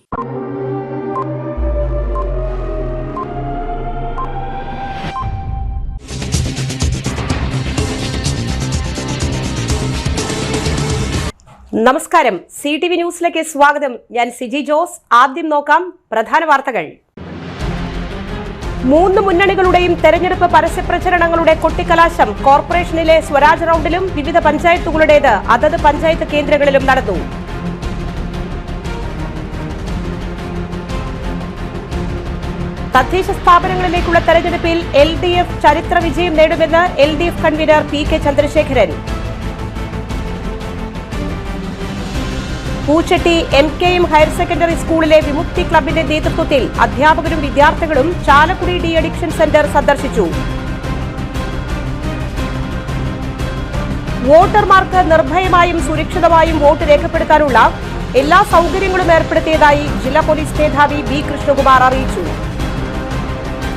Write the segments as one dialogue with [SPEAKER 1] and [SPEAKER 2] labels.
[SPEAKER 1] നമസ്കാരം, CTV ന്യൂസിലേക്ക് സ്വാഗതം. ഞാൻ സിജി ജോസ്. ആദ്യം നോക്കാം പ്രധാന വാർത്തകൾ. 3 മുന്നണികളുടെയും തെരഞ്ഞെടുപ്പ് പരസ്യപ്രചരണങ്ങളുടെ കൊട്ടിക്കലാശം കോർപ്പറേഷനിലെ സ്വരാജ് റൌണ്ടിലും വിവിധ പഞ്ചായത്തുകളുടേത് അതത് പഞ്ചായത്ത് കേന്ദ്രങ്ങളിലും നടന്നു. തദ്ദേശ സ്ഥാപനങ്ങളിലേക്കുള്ള തെരഞ്ഞെടുപ്പിൽ LDF ചരിത്ര വിജയം നേടുമെന്ന് LDF convener PK Chandrasekharan. Poochatty MKM higher secondary സ്കൂളിലെ വിമുക്തി ക്ലബിന്റെ നേതൃത്വത്തിൽ അധ്യാപകരും വിദ്യാർത്ഥികളും ചാലക്കുടി ഡി അഡിക്ഷൻ സെന്റർ സന്ദർശിച്ചു. വോട്ടർമാർക്ക് നിർഭയമായും സുരക്ഷിതമായും വോട്ട് രേഖപ്പെടുത്താനുള്ള എല്ലാ സൗകര്യങ്ങളും ഏർപ്പെടുത്തിയതായി ജില്ലാ പോലീസ് മേധാവി B കൃഷ്ണകുമാർ അറിയിച്ചു.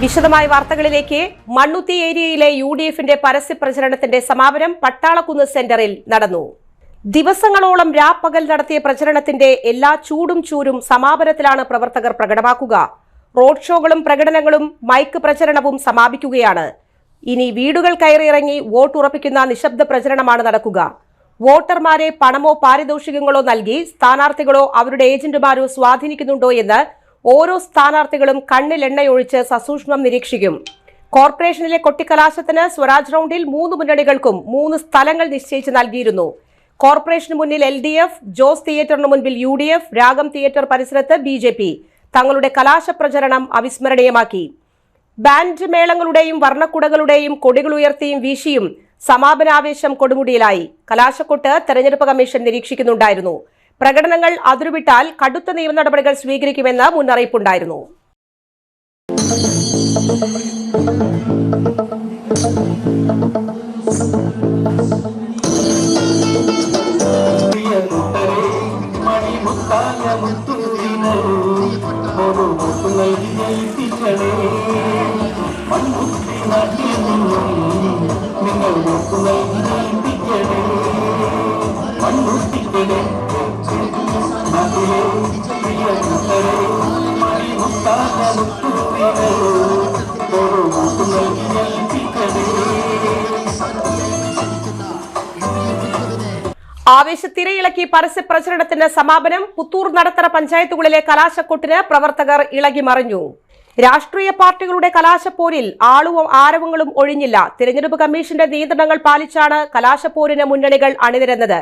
[SPEAKER 1] വിശദമായ വാർത്തകളിലേക്ക്. മണ്ണുത്തി ഏരിയയിലെ UDFന്റെ പരസ്യപ്രചരണത്തിന്റെ സമാപനം പട്ടാളക്കുന്ന് സെന്ററിൽ നടന്നു. ദിവസങ്ങളോളം രാപ്പകൽ നടത്തിയ പ്രചരണത്തിന്റെ എല്ലാ ചൂടും ചൂരും സമാപനത്തിലാണ് പ്രവർത്തകർ പ്രകടമാക്കുക. റോഡ് ഷോകളും പ്രകടനങ്ങളും മൈക്ക് പ്രചരണവും സമാപിക്കുകയാണ്. ഇനി വീടുകൾ കയറിയിറങ്ങി വോട്ട് ഉറപ്പിക്കുന്ന നിശബ്ദ പ്രചരണമാണ് നടക്കുക. വോട്ടർമാരെ പണമോ പാരിതോഷികങ്ങളോ നൽകി സ്ഥാനാർത്ഥികളോ അവരുടെ ഏജന്റുമാരോ സ്വാധീനിക്കുന്നുണ്ടോ എന്ന് ഓരോ സ്ഥാനാർത്ഥികളും കണ്ണിൽ എണ്ണയൊഴിച്ച് സസൂക്ഷ്മം നിരീക്ഷിക്കും. കോർപ്പറേഷനിലെ കൊട്ടിക്കലാശത്തിന് സ്വരാജ് റൌണ്ടിൽ 3 മുന്നണികൾക്കും 3 സ്ഥലങ്ങൾ നിശ്ചയിച്ച് നൽകിയിരുന്നു. കോർപ്പറേഷന് മുന്നിൽ LDF, ജോസ് തിയേറ്ററിന് മുൻപിൽ UDF, രാഗം തിയേറ്റർ പരിസരത്ത് BJP തങ്ങളുടെ കലാശ പ്രചരണം അവിസ്മരണീയമാക്കി. ബാൻഡ് മേളങ്ങളുടെയും വർണ്ണക്കുടകളുടെയും കൊടികൾ ഉയർത്തിയും വീശിയും സമാപനാവേശം കൊടുമുടിയിലായി. കലാശക്കൊട്ട് തെരഞ്ഞെടുപ്പ് കമ്മീഷൻ നിരീക്ഷിക്കുന്നുണ്ടായിരുന്നു. പ്രകടനങ്ങൾ അതിരുവിട്ടാൽ കടുത്ത നിയമ നടപടികൾ സ്വീകരിക്കുമെന്ന് മുന്നറിയിപ്പുണ്ടായിരുന്നു. ആവേശത്തിരയിളക്കി പരസ്യപ്രചരണത്തിന്റെ സമാപനം. പുത്തൂർ നടത്തറ പഞ്ചായത്തുകളിലെ കലാശക്കൊട്ടിന് പ്രവർത്തകർ ഇളകി മറിഞ്ഞു. രാഷ്ട്രീയ പാർട്ടികളുടെ കലാശപ്പോരിൽ ആരവങ്ങളും ഒഴിഞ്ഞില്ല. തിരഞ്ഞെടുപ്പ് കമ്മീഷന്റെ നിയന്ത്രണങ്ങൾ പാലിച്ചാണ് കലാശപ്പോരിന് മുന്നണികൾ അണിനിരന്നത്.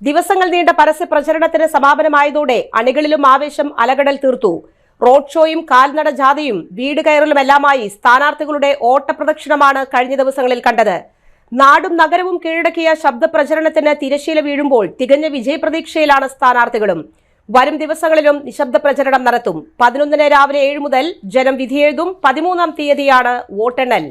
[SPEAKER 1] ദിവസങ്ങൾ നീണ്ട പരസ്യപ്രചരണത്തിന് സമാപനമായതോടെ അണികളിലും ആവേശം അലകടൽ തീർത്തു. റോഡ് ഷോയും കാൽനട ജാഥയും വീട് കയറലുമെല്ലാമായി സ്ഥാനാർത്ഥികളുടെ ഓട്ടപ്രദക്ഷിണമാണ് കഴിഞ്ഞ ദിവസങ്ങളിൽ കണ്ടത്. നാടും നഗരവും കീഴടക്കിയ ശബ്ദ പ്രചരണത്തിന് തിരശ്ശീല വീഴുമ്പോൾ തികഞ്ഞ വിജയപ്രതീക്ഷയിലാണ് സ്ഥാനാർത്ഥികളും. വരും ദിവസങ്ങളിലും നിശബ്ദ പ്രചരണം നടത്തും. 11 രാവിലെ 7 മുതൽ ജനം വിധിയെഴുതും. 13-ാം തീയതിയാണ് വോട്ടെണ്ണൽ.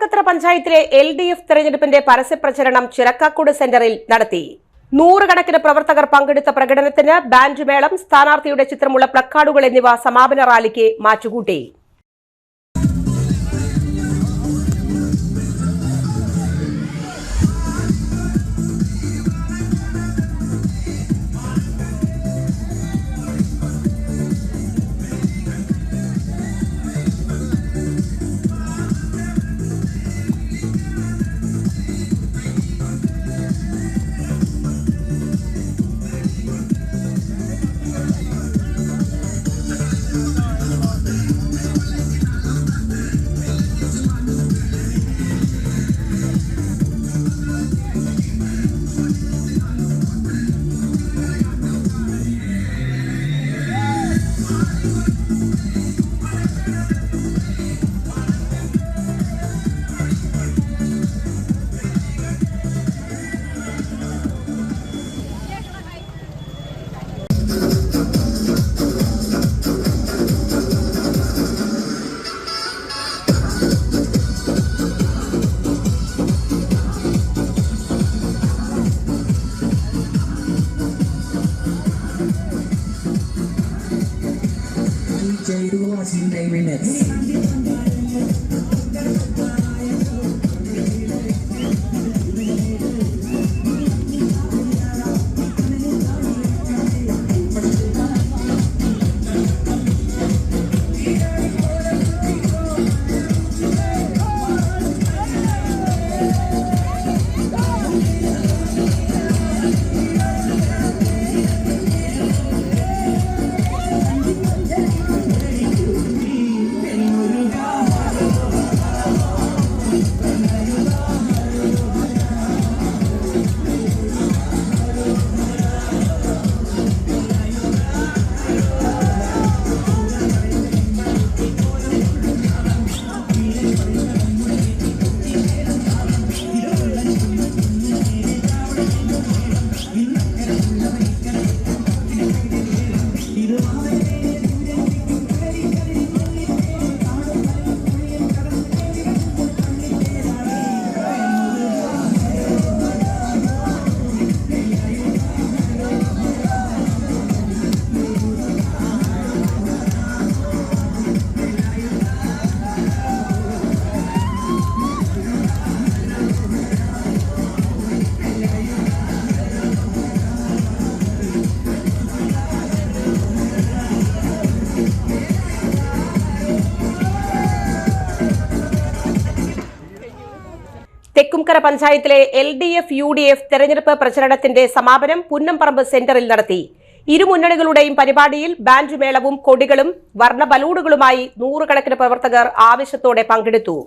[SPEAKER 1] തൃക്കത്തറ പഞ്ചായത്തിലെ LDF തെരഞ്ഞെടുപ്പിന്റെ പരസ്യപ്രചരണം ചിറക്കാക്കോട് സെന്ററിൽ നടത്തി. 100 കണക്കിന് പ്രവർത്തകർ പങ്കെടുത്ത പ്രകടനത്തിന് ബാൻഡ് മേളം, സ്ഥാനാർത്ഥിയുടെ ചിത്രമുള്ള പ്ലക്കാർഡുകൾ എന്നിവ സമാപന റാലിക്ക് മാറ്റുകൂട്ടി. തെക്കുംകര പഞ്ചായത്തിലെ LDF UDF തെരഞ്ഞെടുപ്പ് പ്രചരണത്തിന്റെ സമാപനം പുന്നംപറമ്പ് സെന്ററിൽ നടത്തി. ഇരുമുന്നണികളുടെയും പരിപാടിയിൽ ബാൻഡ് മേളവും കൊടികളും വർണ്ണ ബലൂണുകളുമായി 100 കണക്കിന് പ്രവർത്തകർ ആവേശത്തോടെ പങ്കെടുത്തു.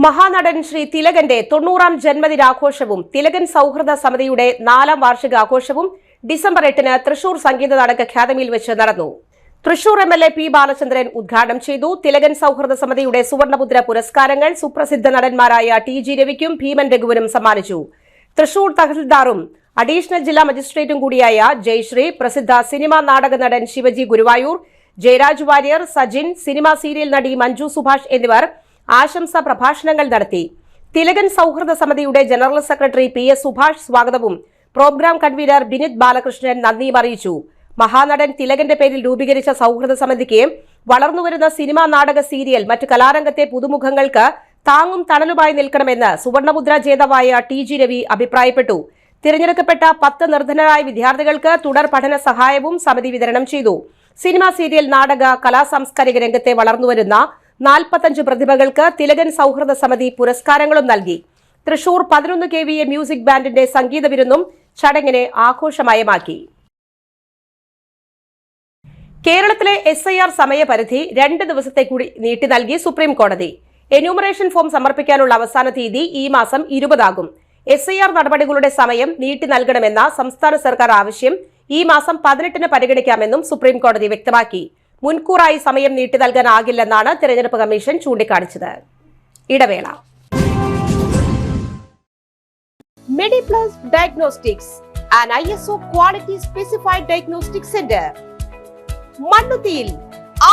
[SPEAKER 1] മഹാനടൻ ശ്രീ തിലകന്റെ 90ാം ജന്മദിനാഘോഷവും തിലകൻ സൗഹൃദ സമിതിയുടെ 4ാം വാർഷികാഘോഷവും ഡിസംബർ 8-ന് തൃശൂർ സംഗീത നാടക അക്കാദമിയിൽ വെച്ച് നടന്നു. Thrissur MLA P. ബാലചന്ദ്രൻ ഉദ്ഘാടനം ചെയ്തു. തിലകൻ സൗഹൃദ സമിതിയുടെ സുവർണമുദ്ര പുരസ്കാരങ്ങൾ സുപ്രസിദ്ധ നടന്മാരായ TG രവിക്കും ഭീമൻ രഘുവിനും സമ്മാനിച്ചു. തൃശൂർ തഹസിൽദാറും അഡീഷണൽ ജില്ലാ മജിസ്ട്രേറ്റും കൂടിയായ ജയശ്രീ, പ്രസിദ്ധ സിനിമാ നാടക നടൻ ശിവജി ഗുരുവായൂർ, ജയരാജ് വാര്യർ, സജിൻ, സിനിമാ സീരിയൽ നടി മഞ്ജു സുഭാഷ് എന്നിവർ ആശംസാ പ്രഭാഷണങ്ങൾ നടത്തി. തിലകൻ സൗഹൃദ സമിതിയുടെ ജനറൽ സെക്രട്ടറി PS സുഭാഷ് സ്വാഗതവും പ്രോഗ്രാം കൺവീനർ ബിനിത് ബാലകൃഷ്ണൻ നന്ദിയും അറിയിച്ചു. മഹാനടൻ തിലകന്റെ പേരിൽ രൂപീകരിച്ച സൗഹൃദ സമിതിക്ക് വളർന്നുവരുന്ന സിനിമാ നാടക സീരിയൽ മറ്റ് കലാരംഗത്തെ പുതുമുഖങ്ങൾക്ക് താങ്ങും തണലുമായി നിൽക്കണമെന്ന് സുവർണമുദ്ര ജേതാവായ TG രവി അഭിപ്രായപ്പെട്ടു. തിരഞ്ഞെടുക്കപ്പെട്ട 10 നിർധനരായ വിദ്യാർത്ഥികൾക്ക് തുടർ പഠന സഹായവും സമിതി വിതരണം ചെയ്തു. സിനിമാ സീരിയൽ നാടക കലാസാംസ്കാരിക രംഗത്തെ വളർന്നുവരുന്ന 45 പ്രതിഭകൾക്ക് തിലകൻ സൗഹൃദ സമിതി പുരസ്കാരങ്ങളും നൽകി. തൃശൂർ 11 KVA മ്യൂസിക് ബാൻഡിന്റെ സംഗീത വിരുന്നും ചടങ്ങിനെ ആഘോഷമയമാക്കി. കേരളത്തിലെ SIR സമയപരിധി 2 ദിവസത്തെ കൂടി നീട്ടി നൽകി സുപ്രീം കോടതി. എന്യൂമറേഷൻ ഫോം സമർപ്പിക്കാനുള്ള അവസാന തീയതി ഈ മാസം 20 ആകും. SIR നടപടികളുടെ സമയം നീട്ടി നൽകണമെന്ന സംസ്ഥാന സർക്കാർ ആവശ്യം ഈ മാസം 18-ന് പരിഗണിക്കാമെന്നും സുപ്രീം കോടതി വ്യക്തമാക്കി. മുൻകൂറായി സമയം നീട്ടി നൽകാനാകില്ലെന്നാണ് തെരഞ്ഞെടുപ്പ് കമ്മീഷൻ ചൂണ്ടിക്കാണിച്ചത്. ഇടവേള. Mediplus diagnostics, an ISO quality specified diagnostic centre. മണ്ണുത്തിയിൽ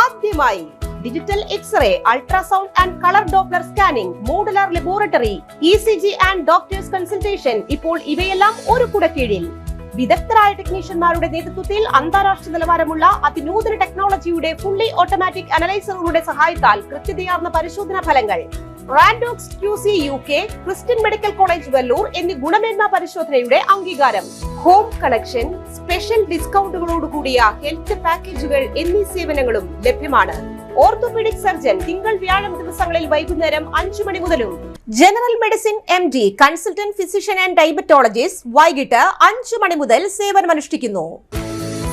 [SPEAKER 1] ആദ്യമായി digital x-ray, ultrasound and colour Doppler scanning, modular laboratory, ECG and doctors consultation. ഇപ്പോൾ ഇവയെല്ലാം ഒരു കുടക്കീഴിൽ. വിദഗ്ധരായ ടെക്നീഷ്യന്മാരുടെ നേതൃത്വത്തിൽ അന്താരാഷ്ട്ര നിലവാരമുള്ള അതിനൂതന ടെക്നോളജിയുടെ ഫുള്ളി ഓട്ടോമാറ്റിക് അനലൈസറുകളുടെ സഹായത്താൽ കൃത്യതയാർന്ന പരിശോധനാ ഫലങ്ങൾ. റാൻഡോക്സ് QC UK, Christian medical college Vellore എന്നീ ഗുണമേന്മ പരിശോധനയുടെ അംഗീകാരം. ഹോം കണക്ഷൻ, സ്പെഷ്യൽ ഡിസ്കൗണ്ടുകളോടുകൂടിയ ഹെൽത്ത് പാക്കേജുകൾ എന്നീ സേവനങ്ങളും ലഭ്യമാണ്. ഓർത്തോപീഡിക് സർജൻ തിങ്കൾ വ്യാഴം ദിവസങ്ങളിൽ വൈകുന്നേരം 5 മണി മുതലും general medicine MD, consultant physician and diabetologist വൈകിട്ട് 5 മണി മുതൽ സേവനമനുഷ്ഠിക്കുന്നു.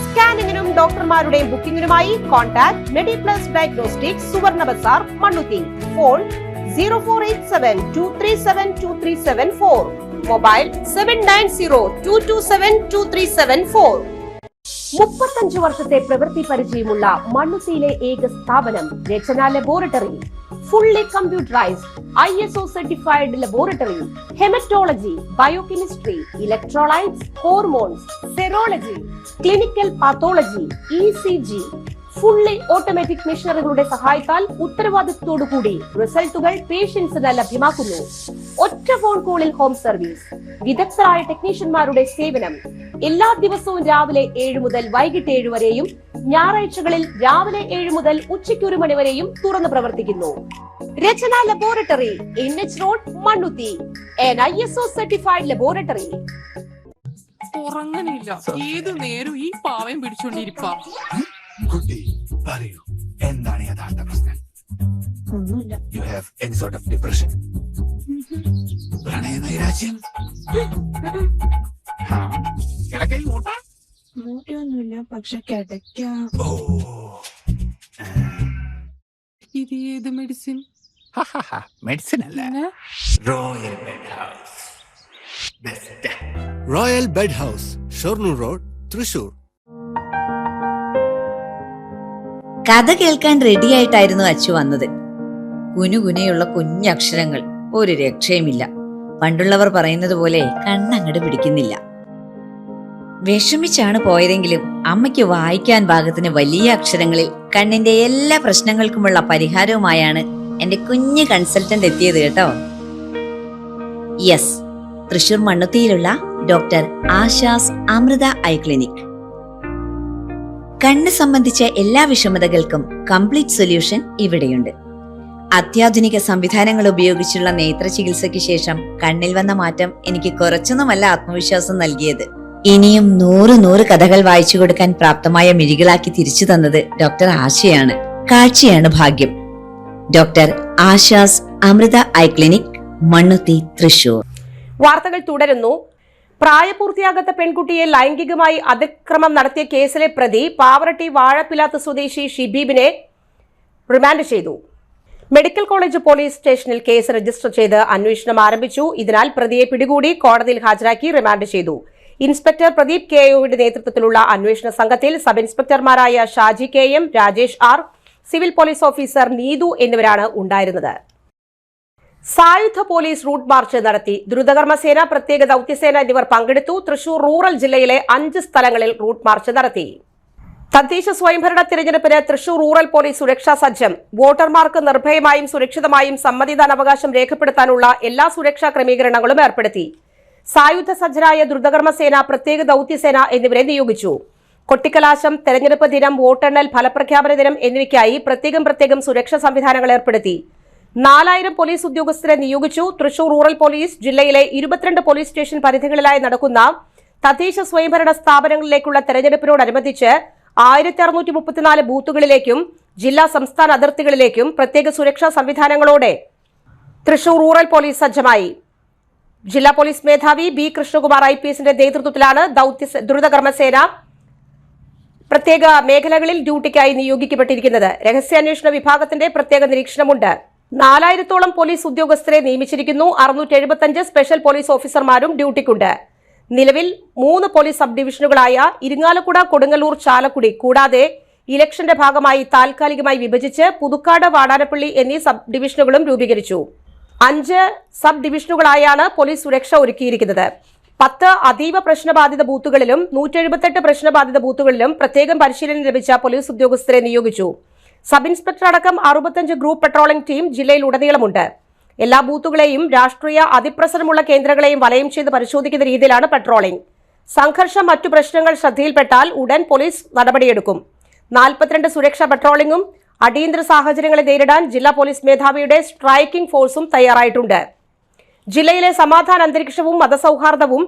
[SPEAKER 1] സ്കാനിങ്ങിനും ഡോക്ടർമാരുടെയും ബുക്കിംഗിനുമായി കോൺടാക്ട് മെഡിപ്ലസ് ഡയഗ്നോസ്റ്റിക്സ്, സുവർണ ബസാർ, മണ്ണുത്തി. Phone 0487237237 mobile 7902272374. 35 വർഷത്തെ പ്രവൃത്തി പരിചയമുള്ള മണ്ണുത്തിയിലെ ഏക സ്ഥാപനം Rachana laboratory. Fully computerised ISO certified laboratory. Haematology, biochemistry, electrolytes, hormones, serology, clinical pathology, ECG. Fully automatic മെഷീനറികളുടെ സഹായത്താൽ ഉത്തരവാദിത്വത്തോടുകൂടി റിസൾട്ടുകൾ പേഷ്യൻസിന് ലഭ്യമാക്കുന്നു. ഒറ്റ ഫോൺ കോളിൽ ഹോം സർവീസ്. വിദഗ്ധരായ ടെക്നീഷ്യന്മാരുടെ സേവനം. എല്ലാ ദിവസവും രാവിലെ 7 മുതൽ വൈകിട്ട് 7 വരെയും ഞായറാഴ്ചകളിൽ രാവിലെ 7 മുതൽ ഉച്ചയ്ക്ക് 1 മണി വരെയും തുറന്നു പ്രവർത്തിക്കുന്നു. Rachana laboratory, NH road, Mannuthy. an ISO certified laboratory.
[SPEAKER 2] ഉറങ്ങനില്ല, ഏതു നേരം ഈ പാവം പിടിച്ചോണ്ടിരിപ്പാ.
[SPEAKER 3] കുട്ടി പറയൂ, എന്താണ് യഥാർത്ഥ പ്രശ്നം?
[SPEAKER 2] ഒന്നുമില്ല.
[SPEAKER 3] You have any sort of depression, പ്രണയ നൈരാശ്യം?
[SPEAKER 2] മൂട്ടൊന്നുമില്ല, പക്ഷെ കിടക്കാം. ഇത് ഏത് മെഡിസിൻ?
[SPEAKER 3] മെഡിസിൻ അല്ല, royal bed house. Royal bed house, Shoranur road, Thrissur.
[SPEAKER 4] കഥ കേൾക്കാൻ റെഡിയായിട്ടായിരുന്നു അച്ചു വന്നത്. കുനുകുനയുള്ള കുഞ്ഞക്ഷരങ്ങൾ, ഒരു രക്ഷയുമില്ല. പണ്ടുള്ളവർ പറയുന്നത് പോലെ കണ്ണങ്ങട് പിടിക്കുന്നില്ല. വിഷമിച്ചാണ് പോയതെങ്കിലും അമ്മയ്ക്ക് വായിക്കാൻ പാകത്തിന് വലിയ അക്ഷരങ്ങളിൽ കണ്ണിന്റെ എല്ലാ പ്രശ്നങ്ങൾക്കുമുള്ള പരിഹാരവുമായാണ് എന്റെ കുഞ്ഞു കൺസൾട്ടന്റ് എത്തിയത് കേട്ടോ. യെസ്, തൃശൂർ മണ്ണുത്തിയിലുള്ള doctor Asha's Amrita eye clinic. കണ്ണ് സംബന്ധിച്ച എല്ലാ വിഷമതകൾക്കും കംപ്ലീറ്റ് സൊല്യൂഷൻ ഇവിടെയുണ്ട്. അത്യാധുനിക സംവിധാനങ്ങൾ ഉപയോഗിച്ചുള്ള നേത്ര ചികിത്സയ്ക്ക് ശേഷം കണ്ണിൽ വന്ന മാറ്റം എനിക്ക് കുറച്ചൊന്നുമല്ല ആത്മവിശ്വാസം നൽകിയത്. ഇനിയും 100 കഥകൾ വായിച്ചു കൊടുക്കാൻ പ്രാപ്തമായ മിഴികളാക്കി തിരിച്ചു തന്നത് ഡോക്ടർ ആശയാണ്. കാഴ്ചയാണ് ഭാഗ്യം. Doctor Asha's Amrita eye clinic, Mannuthy, Thrissur.
[SPEAKER 1] വാർത്തകൾ തുടരുന്നു. പ്രായപൂർത്തിയാകാത്ത പെൺകുട്ടിയെ ലൈംഗികമായി അതിക്രമം നടത്തിയ കേസിലെ പ്രതി പാവറട്ടി വാഴപ്പിലാത്ത് സ്വദേശി ഷിബീബിനെ റിമാൻഡ് ചെയ്തു. മെഡിക്കൽ കോളേജ് പോലീസ് സ്റ്റേഷനിൽ കേസ് രജിസ്റ്റർ ചെയ്ത് അന്വേഷണം ആരംഭിച്ചു. ഇതിനാൽ പ്രതിയെ പിടികൂടി കോടതിയിൽ ഹാജരാക്കി റിമാൻഡ് ചെയ്തു. ഇൻസ്പെക്ടർ പ്രദീപ് കെയുടെ നേതൃത്വത്തിലുള്ള അന്വേഷണ സംഘത്തിൽ സബ് ഇൻസ്പെക്ടർമാരായ Shaji KM, Rajesh R, civil police officer Neethu എന്നിവരാണ് ഉണ്ടായിരുന്നത്. സായുധ പോലീസ് റൂട്ട് മാർച്ച് നടത്തി. ദ്രുതകർമ്മസേന, പ്രത്യേക ദൌത്യസേന എന്നിവർ പങ്കെടുത്തു. തൃശൂർ റൂറൽ ജില്ലയിലെ 5 സ്ഥലങ്ങളിൽ റൂട്ട് മാർച്ച് നടത്തി. തദ്ദേശ സ്വയംഭരണ തിരഞ്ഞെടുപ്പിന് തൃശൂർ റൂറൽ പോലീസ് സുരക്ഷാ സജ്ജം. വോട്ടർമാർക്ക് നിർഭയമായും സുരക്ഷിതമായും സമ്മതിദാനാവകാശം രേഖപ്പെടുത്താനുള്ള എല്ലാ സുരക്ഷാ ക്രമീകരണങ്ങളും ഏർപ്പെടുത്തി. സായുധ സജ്ജരായ ദ്രുതകർമ്മസേന, പ്രത്യേക ദൌത്യസേന എന്നിവരെ നിയോഗിച്ചു. കൊട്ടിക്കലാശം, തെരഞ്ഞെടുപ്പ് ദിനം, വോട്ടെണ്ണൽ, ഫലപ്രഖ്യാപന ദിനം എന്നിവയ്ക്കായി പ്രത്യേകം സുരക്ഷാ സംവിധാനങ്ങൾ ഏർപ്പെടുത്തി. 4000 പോലീസ് ഉദ്യോഗസ്ഥരെ നിയോഗിച്ചു. തൃശൂർ റൂറൽ പോലീസ് ജില്ലയിലെ 22 പോലീസ് സ്റ്റേഷൻ പരിധികളിലായി നടക്കുന്ന തദ്ദേശ സ്വയംഭരണ സ്ഥാപനങ്ങളിലേക്കുള്ള തെരഞ്ഞെടുപ്പിനോടനുബന്ധിച്ച് 1634 ബൂത്തുകളിലേക്കും ജില്ലാ സംസ്ഥാന അതിർത്തികളിലേക്കും പ്രത്യേക സുരക്ഷാ സംവിധാനങ്ങളോടെ തൃശൂർ റൂറൽ പോലീസ് സജ്ജമായി. ജില്ലാ പോലീസ് മേധാവി B. കൃഷ്ണകുമാർ IPSന്റെ നേതൃത്വത്തിലാണ് ദ്രുതകർമ്മസേന പ്രത്യേക മേഖലകളിൽ ഡ്യൂട്ടിക്കായി നിയോഗിക്കപ്പെട്ടിരിക്കുന്നത്. രഹസ്യാന്വേഷണ വിഭാഗത്തിന്റെ പ്രത്യേക നിരീക്ഷണമുണ്ട്. 4000-ഓളം പോലീസ് ഉദ്യോഗസ്ഥരെ നിയമിച്ചിരിക്കുന്നു. 675 സ്പെഷ്യൽ പോലീസ് ഓഫീസർമാരും ഡ്യൂട്ടിക്കുണ്ട്. നിലവിൽ 3 പോലീസ് സബ് ഡിവിഷനുകളായ ഇരിങ്ങാലക്കുട, കൊടുങ്ങല്ലൂർ, ചാലക്കുടി കൂടാതെ ഇലക്ഷന്റെ ഭാഗമായി താൽക്കാലികമായി വിഭജിച്ച് പുതുക്കാട്, വാടാനപ്പള്ളി എന്നീ സബ് ഡിവിഷനുകളും രൂപീകരിച്ചു. 5 സബ് ഡിവിഷനുകളായാണ് പോലീസ് സുരക്ഷ ഒരുക്കിയിരിക്കുന്നത്. 10 അതീവ പ്രശ്നബാധിത ബൂത്തുകളിലും 178 പ്രശ്നബാധിത ബൂത്തുകളിലും പ്രത്യേകം പരിശീലനം ലഭിച്ച പോലീസ് ഉദ്യോഗസ്ഥരെ നിയോഗിച്ചു. സബ് ഇൻസ്പെക്ടർ അടക്കം 65 ഗ്രൂപ്പ് പെട്രോളിംഗ് ടീം ജില്ലയിലുടനീളമുണ്ട്. എല്ലാ ബൂത്തുകളെയും രാഷ്ട്രീയ അതിപ്രസരമുള്ള കേന്ദ്രങ്ങളെയും വലയം ചെയ്ത് പരിശോധിക്കുന്ന രീതിയിലാണ് പെട്രോളിംഗ്. സംഘർഷം, മറ്റു പ്രശ്നങ്ങൾ ശ്രദ്ധയിൽപ്പെട്ടാൽ ഉടൻ പോലീസ് നടപടിയെടുക്കും. 42 സുരക്ഷാ പെട്രോളിംഗും അടിയന്തര സാഹചര്യങ്ങളെ നേരിടാൻ ജില്ലാ പോലീസ് മേധാവിയുടെ സ്ട്രൈക്കിംഗ് ഫോഴ്സും തയ്യാറായിട്ടുണ്ട്. ജില്ലയിലെ സമാധാന അന്തരീക്ഷവും മതസൗഹാർദ്ദവും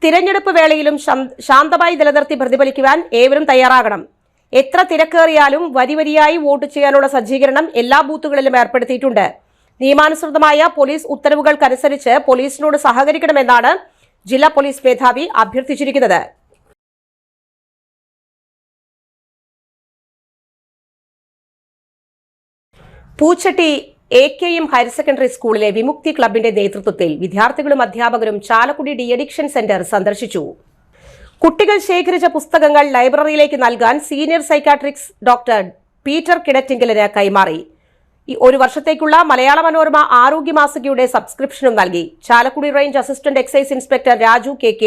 [SPEAKER 1] തിരഞ്ഞെടുപ്പ് വേളയിലും ശാന്തമായി നിലനിർത്തി പ്രതിഫലിക്കുവാൻ ഏവരും തയ്യാറാകണം. എത്ര തിരക്കേറിയാലും വരിവരിയായി വോട്ട് ചെയ്യാനുള്ള സജ്ജീകരണം എല്ലാ ബൂത്തുകളിലും ഏർപ്പെടുത്തിയിട്ടുണ്ട്. നിയമാനുസൃതമായ പോലീസ് ഉത്തരവുകൾക്കനുസരിച്ച് പോലീസിനോട് സഹകരിക്കണമെന്നാണ് ജില്ലാ പോലീസ് മേധാവി അഭ്യർത്ഥിച്ചിരിക്കുന്നത്. പൂച്ചട്ടി AKM ഹയർ സെക്കൻഡറി സ്കൂളിലെ വിമുക്തി ക്ലബിന്റെ നേതൃത്വത്തിൽ വിദ്യാർത്ഥികളും അധ്യാപകരും ചാലക്കുടി ഡി-അഡിക്ഷൻ സെന്റർ സന്ദർശിച്ചു. കുട്ടികൾ ശേഖരിച്ച പുസ്തകങ്ങൾ ലൈബ്രറിയിലേക്ക് നൽകാൻ സീനിയർ സൈക്കാട്രിക്സ് ഡോക്ടർ പീറ്റർ കിടറ്റിങ്കലിന് കൈമാറി. ഒരു വർഷത്തേക്കുള്ള മലയാള മനോരമ ആരോഗ്യ മാസികയുടെ സബ്സ്ക്രിപ്ഷനും നൽകി. Chalakudy range assistant excise inspector Raju KK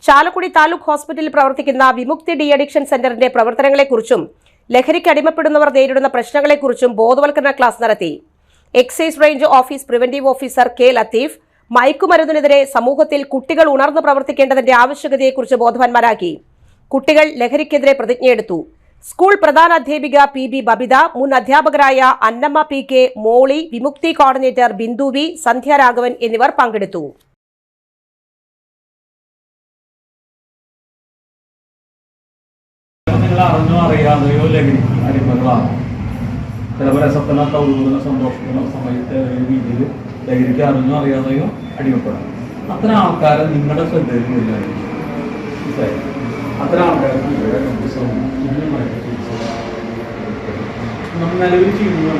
[SPEAKER 1] Chalakudy taluk ഹോസ്പിറ്റലിൽ പ്രവർത്തിക്കുന്ന വിമുക്തി ഡി-അഡിക്ഷൻ സെന്ററിന്റെ പ്രവർത്തനങ്ങളെക്കുറിച്ചും ലഹരിക്ക് അടിമപ്പെടുന്നവർ നേരിടുന്ന പ്രശ്നങ്ങളെക്കുറിച്ചും ബോധവൽക്കരണ ക്ലാസ് നടത്തി. Excise range office preventive officer K. Latheef മയക്കുമരുന്നിനെതിരെ സമൂഹത്തിൽ കുട്ടികൾ ഉണർന്നു പ്രവർത്തിക്കേണ്ടതിന്റെ ആവശ്യകതയെക്കുറിച്ച് ബോധവാന്മാരാക്കി. കുട്ടികൾ ലഹരിക്കെതിരെ പ്രതിജ്ഞയെടുത്തു. സ്കൂൾ പ്രധാന അധ്യാപിക PB ബബിത, മുൻ അധ്യാപകരായ അന്നമ്മ PK, മോളി, വിമുക്തി കോർഡിനേറ്റർ ബിന്ദു V, സന്ധ്യ രാഘവൻ എന്നിവർ പങ്കെടുത്തു.
[SPEAKER 5] അറിഞ്ഞോ അറിയാതെയോ ലഹരി അടിമകളാണ്. ചിലപ്പോൾ രസത്തിനോ കൗതുകത്തിനോ സന്തോഷത്തിനോ സമയത്ത് രീതിയിൽ ലഹരിക്ക് അറിഞ്ഞോ അറിയാതെയോ അടിമപ്പെടാം. അത്തരം ആൾക്കാരെ നിങ്ങളുടെ ശ്രദ്ധയിൽ വരികയായിരിക്കും. അത്തരം ആൾക്കാരെ നമ്മൾ നിലവിൽ ചെയ്യുന്നത്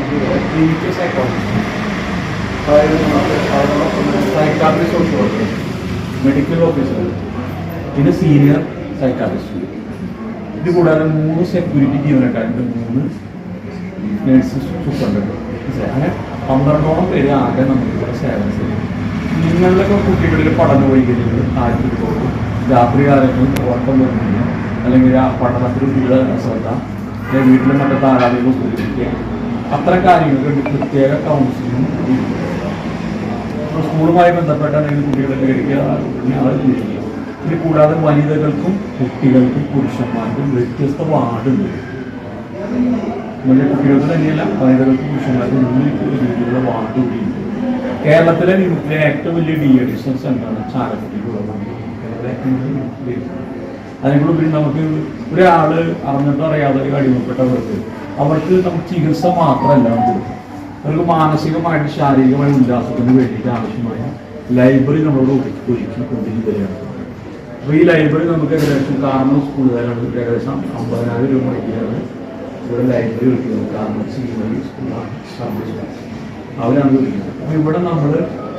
[SPEAKER 5] ക്ലിനിക്കൽ സൈക്കോളജിസ്റ്റ്, അതായത് psychiatry, social worker, medical officer, പിന്നെ സീനിയർ സൈക്കാട്രിസ്റ്റ്. ഇത് കൂടാതെ 3 സെക്യൂരിറ്റി ജീവനക്കാരുണ്ട്, 3 നേഴ്സ് സൂപ്രണ്ടുണ്ട്. അങ്ങനെ 12ഓളം പേര് ആകെ നമുക്കിവിടെ സേവനം ചെയ്യും. നിങ്ങളിലൊക്കെ കുട്ടികളിൽ പഠന വൈകല്യങ്ങൾ ആയിരിക്കും, രാത്രി കാലങ്ങളിൽ ഉറക്കം വരുന്നില്ല, അല്ലെങ്കിൽ ആ പഠനത്തിൽ കൂടുതൽ അശ്രദ്ധ, വീട്ടിലെ മറ്റു താരാളികൾ ഉപയോഗിക്കുക, അത്തരം കാര്യങ്ങൾക്ക് പ്രത്യേക കൗൺസിലിംഗ് സ്കൂളുമായി ബന്ധപ്പെട്ടാണെങ്കിൽ കുട്ടികളെ കഴിക്കുക. ഇത് കൂടാതെ വനിതകൾക്കും കുട്ടികൾക്കും പുരുഷന്മാർക്കും വ്യത്യസ്ത വാർഡുണ്ട്. കുട്ടികൾക്ക് തന്നെയല്ല, വനിതകൾക്കും പുരുഷന്മാർക്കും രീതിയിലുള്ള വാർഡ് കൂടിയുണ്ട്. കേരളത്തിലെ വിമുക്തിയിലെ ഏറ്റവും വലിയ ഡി-അഡിക്ഷൻ സെന്ററാണ് ചാലക്കുടിക്കുള്ളത്. അതിനുള്ളിൽ നമുക്ക് ഒരാൾ അറിഞ്ഞിട്ടോ അറിയാതെ അടിമപ്പെട്ടവർക്ക് അവർക്ക് നമുക്ക് ചികിത്സ മാത്രമല്ല കൊടുക്കും. അവർക്ക് മാനസികമായിട്ട് ശാരീരികമായ ഉല്ലാസത്തിന് വേണ്ടിയിട്ട് ആവശ്യമായ ലൈബ്രറി നമ്മളോട് ഒരുക്കിക്കൊണ്ടിരിക്കുകയാണ്. അപ്പോൾ ഈ ലൈബ്രറി നമുക്ക് ഏകദേശം കാരണം സ്കൂളുകാരാണ് ഏകദേശം 50,000 രൂപ മുടക്കിയാണ് ഇവിടെ ലൈബ്രറി ഒരുക്കുന്നത്. കാരണം സ്കൂളാണ്. അവരാണ് വിളിക്കുന്നത്. അപ്പോൾ ഇവിടെ നമ്മൾ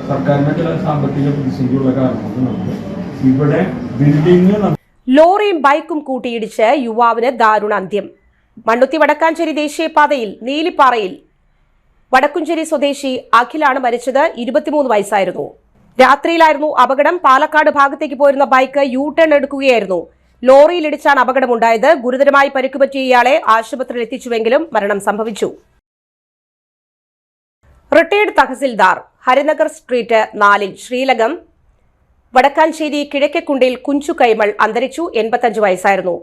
[SPEAKER 5] സർക്കാരിൻ്റെ ചില സാമ്പത്തിക പ്രതിസന്ധിയുള്ള കാരണം കൊണ്ട് നമ്മൾ ഇവിടെ ബിൽഡിങ്
[SPEAKER 1] ലോറിയും ബൈക്കും കൂട്ടിയിടിച്ച് യുവാവിന് ദാരുണ അന്ത്യം. മണ്ണുത്തി വടക്കാഞ്ചേരി ദേശീയപാതയിൽ നീലിപ്പാറയിൽ വടക്കുംചേരി സ്വദേശി അഖിലാണ് മരിച്ചത്. 23 വയസ്സായിരുന്നു. രാത്രിയിലായിരുന്നു അപകടം. പാലക്കാട് ഭാഗത്തേക്ക് പോയിരുന്ന ബൈക്ക് യു ടേൺ എടുക്കുകയായിരുന്നു. ലോറിയിലിടിച്ചാണ് അപകടമുണ്ടായത്. ഗുരുതരമായി പരിക്കുപറ്റിയ ഇയാളെ ആശുപത്രിയിൽ എത്തിച്ചുവെങ്കിലും മരണം സംഭവിച്ചു. റിട്ടയർഡ് തഹസിൽദാർ ഹരിനഗർ സ്ട്രീറ്റ് 4 ശ്രീലകം വടക്കാഞ്ചേരി കിഴക്കേക്കുണ്ടിൽ കുഞ്ചു കൈമൾ അന്തരിച്ചു. 85 വയസ്സായിരുന്നു.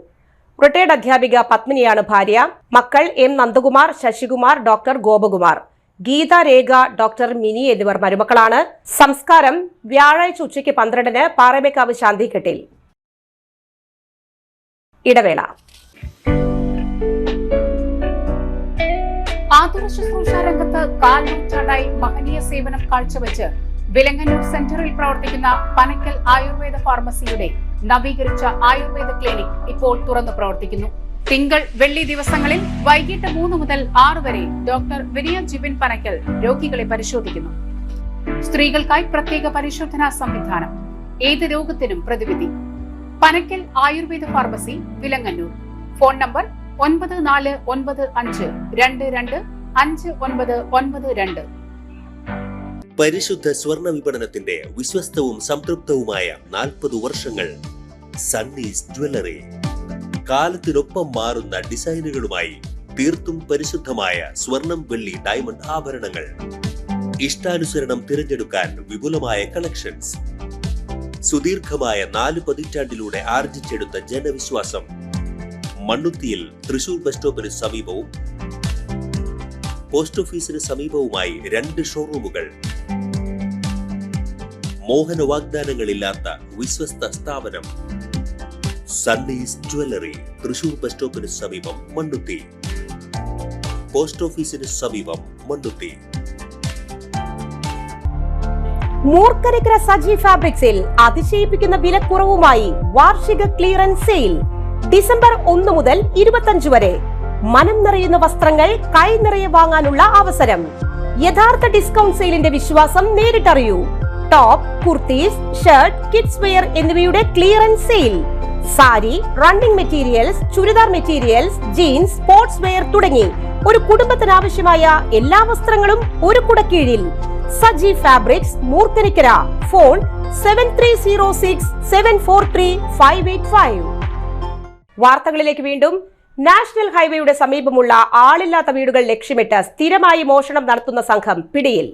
[SPEAKER 1] റിട്ടയർഡ് അധ്യാപിക പത്മിനിയാണ് ഭാര്യ. മക്കൾ എം നന്ദകുമാർ, ശശികുമാർ, ഡോക്ടർ ഗോപകുമാർ, ഗീത, രേഖ, ഡോക്ടർ മിനി എന്നിവർ മരുമക്കളാണ്. സംസ്കാരം വ്യാഴാഴ്ച ഉച്ചയ്ക്ക് 12-ന് പാറമേക്കാവ് ശാന്തിഘട്ടിൽ. ഇടവേള.
[SPEAKER 6] ആതുര ശുശ്രൂഷ രംഗത്ത് കാൽനൂറ്റാണ്ടായി മഹനീയ സേവനം കാഴ്ചവെച്ച് വിലങ്ങന്നൂർ സെന്ററിൽ പ്രവർത്തിക്കുന്ന പനക്കൽ ആയുർവേദ ഫാർമസിയുടെ നവീകരിച്ച ആയുർവേദ ക്ലിനിക് ഇപ്പോൾ തുറന്നു പ്രവർത്തിക്കുന്നു. തിങ്കൾ, വെള്ളി ദിവസങ്ങളിൽ വൈകിട്ട് 3 മുതൽ 6 വരെ ഡോക്ടർ വിനയ ജിബിൻ പനക്കൽ രോഗികളെ പരിശോധിക്കുന്നു. സ്ത്രീകൾക്കായി പ്രത്യേക പരിശോധനാ സംവിധാനം. ഏത് രോഗത്തിനും പ്രതിവിധി. Panakkal Ayurveda pharmacy, Vilangannur. Phone number 9495225992.
[SPEAKER 7] പരിശുദ്ധ സ്വർണ്ണ വിപണനത്തിന്റെ വിശ്വസ്തവും സംതൃപ്തവുമായ 40 വർഷങ്ങൾ. സണ്ണീസ് ജ്വല്ലറി. കാലത്തിനൊപ്പം മാറുന്ന ഡിസൈനുകളുമായി തീർത്തും പരിശുദ്ധമായ സ്വർണം, വെള്ളി, ഡയമണ്ട് ആഭരണങ്ങൾ. ഇഷ്ടാനുസരണം തിരഞ്ഞെടുക്കാൻ വിപുലമായ കളക്ഷൻസ്. സുദീർഘമായ 4 പതിറ്റാണ്ടിലൂടെ ആർജിച്ചെടുത്ത ജനവിശ്വാസം. മണ്ണുത്തിയിൽ തൃശൂർ ബസ് സ്റ്റോപ്പിന് സമീപവും പോസ്റ്റ് ഓഫീസിന് സമീപവുമായി 2 ഷോറൂമുകൾ. മോഹന വാഗ്ദാനങ്ങളില്ലാത്ത വിശ്വസ്ത സ്ഥാപനം. സണ്ണീസ് ജ്വല്ലറി, തൃശൂർ ബസ് സ്റ്റോപ്പിന് സമീപം, മണ്ണുത്തി. പോസ്റ്റ് ഓഫീസിന് സമീപം, മണ്ണുത്തി.
[SPEAKER 1] മൂർക്കരക്കര സജി ഫാബ്രിക്സിൽ അതിശയിപ്പിക്കുന്ന വിലക്കുറവുമായി വാർഷിക ക്ലിയറൻസ് സെയിൽ. ഡിസംബർ 1 മുതൽ 25 വരെ. മനം നിറയുന്ന വസ്ത്രങ്ങൾ കൈ നിറയെ വാങ്ങാനുള്ള അവസരം. യഥാർത്ഥ ഡിസ്കൗണ്ട് സെയിലിന്റെ വിശ്വാസം നേരിട്ടറിയൂ. Top, kurtis, shirt, kids wear എന്നിവയുടെ clearance sale. Sari, running materials, churidar materials, jeans, sports wear തുടങ്ങി ഒരു കുടുംബത്തിന് ആവശ്യമായ എല്ലാ വസ്ത്രങ്ങളും ഒരു കുടക്കീഴിൽ. സജി ഫാബ്രിക്സ്, മൂർക്കനിക്കര. ഫോൺ 7306743585. വാർത്തകളിലേക്ക് വീണ്ടും. നാഷണൽ ഹൈവേയുടെ സമീപമുള്ള ആളില്ലാത്ത വീടുകൾ ലക്ഷ്യമിട്ട് സ്ഥിരമായി മോഷണം നടത്തുന്ന സംഘം പിടിയിൽ.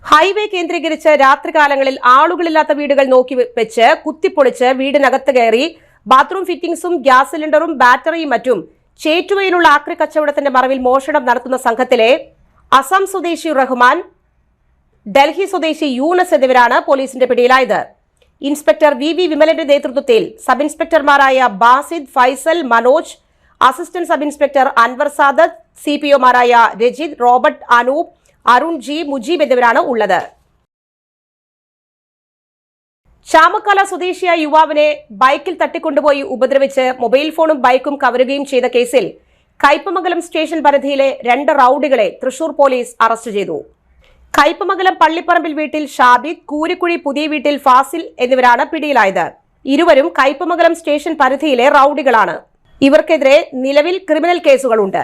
[SPEAKER 1] ഹൈവേ കേന്ദ്രീകരിച്ച് രാത്രികാലങ്ങളിൽ ആളുകളില്ലാത്ത വീടുകൾ നോക്കി വെച്ച് കുത്തിപ്പൊളിച്ച് വീടിനകത്ത് കയറി ബാത്റൂം ഫിറ്റിംഗ്സും ഗ്യാസ് സിലിണ്ടറും ബാറ്ററിയും മറ്റും ചേറ്റുവയിലുള്ള ആക്രി കച്ചവടത്തിന്റെ മറവിൽ മോഷണം നടത്തുന്ന സംഘത്തിലെ അസം സ്വദേശി റഹ്മാൻ, ഡൽഹി സ്വദേശി യൂനസ് എന്നിവരാണ് പോലീസിന്റെ പിടിയിലായത്. ഇൻസ്പെക്ടർ വി വിമലന്റെ നേതൃത്വത്തിൽ സബ് ഇൻസ്പെക്ടർമാരായ Basid, Faisal, Manoj, assistant sub inspector Anwar Sadath, CPOമാരായ രജിത്, റോബർട്ട്, അനൂപ്, അരുൺ ജി, മുജീബ് എന്നിവരാണ് ഉള്ളത്. ചാമക്കാല സ്വദേശിയായ യുവാവിനെ ബൈക്കിൽ തട്ടിക്കൊണ്ടുപോയി ഉപദ്രവിച്ച് മൊബൈൽ ഫോണും ബൈക്കും കവരുകയും ചെയ്ത കേസിൽ കയ്പമംഗലം സ്റ്റേഷൻ പരിധിയിലെ 2 റൌഡികളെ തൃശൂർ പോലീസ് അറസ്റ്റ് ചെയ്തു. കയ്പമംഗലം പള്ളിപ്പറമ്പിൽ വീട്ടിൽ ഷാബിദ്, കൂരിക്കുഴി പുതിയ വീട്ടിൽ ഫാസിൽ എന്നിവരാണ് പിടിയിലായത്. ഇരുവരും കയ്പമംഗലം സ്റ്റേഷൻ പരിധിയിലെ റൌഡികളാണ്. ഇവർക്കെതിരെ നിലവിൽ ക്രിമിനൽ കേസുകളുണ്ട്.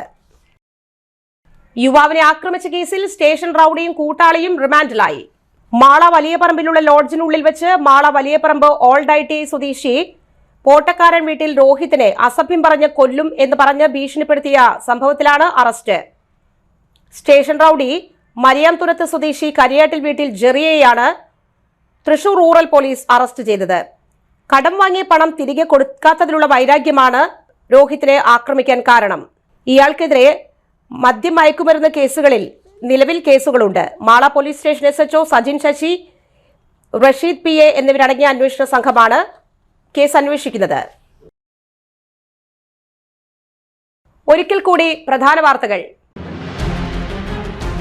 [SPEAKER 1] യുവാവിനെ ആക്രമിച്ച കേസിൽ സ്റ്റേഷൻ റൌഡിയും കൂട്ടാളിയും റിമാൻഡിലായി. മാള വലിയപറമ്പിലുള്ള ലോഡ്ജിനുള്ളിൽ വെച്ച് മാള വലിയപറമ്പ് ഓൾഡ് ITI സ്വദേശി പോട്ടക്കാരൻ വീട്ടിൽ രോഹിത്തിനെ അസഭ്യം പറഞ്ഞ് കൊല്ലും എന്ന് പറഞ്ഞ് ഭീഷണിപ്പെടുത്തിയ സംഭവത്തിലാണ് അറസ്റ്റ്. സ്റ്റേഷൻ റൌഡി മരിയാംതുരത്ത് സ്വദേശി കരിയാട്ടിൽ വീട്ടിൽ ജെറിയെയാണ് തൃശൂർ റൂറൽ പോലീസ് അറസ്റ്റ് ചെയ്തത്. കടം വാങ്ങിയ പണം തിരികെ കൊടുക്കാത്തതിലുള്ള വൈരാഗ്യമാണ് രോഹിത്തിനെ ആക്രമിക്കാൻ കാരണം. ഇയാൾക്കെതിരെ മദ്യം മയക്കുമരുന്ന് കേസുകളിൽ നിലവിൽ കേസുകളുണ്ട്. Mala police station SHO Sajin Sasi, Rasheed PA എന്നിവരടങ്ങിയ അന്വേഷണ സംഘമാണ് കേസ് അന്വേഷിക്കുന്നത്. ഒരിക്കൽ കൂടി പ്രധാന വാർത്തകൾ.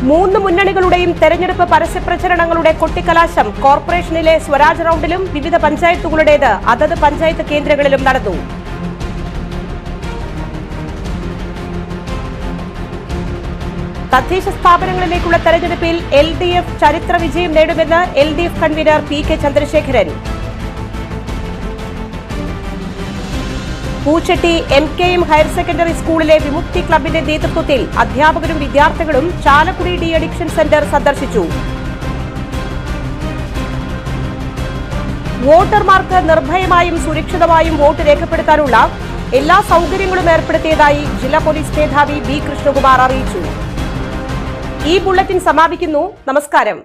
[SPEAKER 1] 3 മുന്നണികളുടെയും തെരഞ്ഞെടുപ്പ് പരസ്യപ്രചരണങ്ങളുടെ കൊട്ടിക്കലാശം കോർപ്പറേഷനിലെ സ്വരാജ് റൌണ്ടിലും വിവിധ പഞ്ചായത്തുകളുടേത് അതത് പഞ്ചായത്ത് കേന്ദ്രങ്ങളിലും നടന്നു. തദ്ദേശ സ്ഥാപനങ്ങളിലേക്കുള്ള തെരഞ്ഞെടുപ്പിൽ LDF ചരിത്ര വിജയം നേടുമെന്ന് LDF convener PK Chandrasekharan. Poochatty MKM higher secondary സ്കൂളിലെ വിമുക്തി ക്ലബിന്റെ നേതൃത്വത്തിൽ അധ്യാപകരും വിദ്യാർത്ഥികളും ചാലക്കുടി ഡി അഡിക്ഷൻ സെന്റർ സന്ദർശിച്ചു. വോട്ടർമാർക്ക് നിർഭയമായും സുരക്ഷിതമായും വോട്ട് രേഖപ്പെടുത്താനുള്ള എല്ലാ സൗകര്യങ്ങളും ഏർപ്പെടുത്തിയതായി ജില്ലാ പോലീസ് മേധാവി B കൃഷ്ണകുമാർ അറിയിച്ചു. ഈ ബുള്ളറ്റിൻ സമാപിക്കുന്നു. നമസ്കാരം.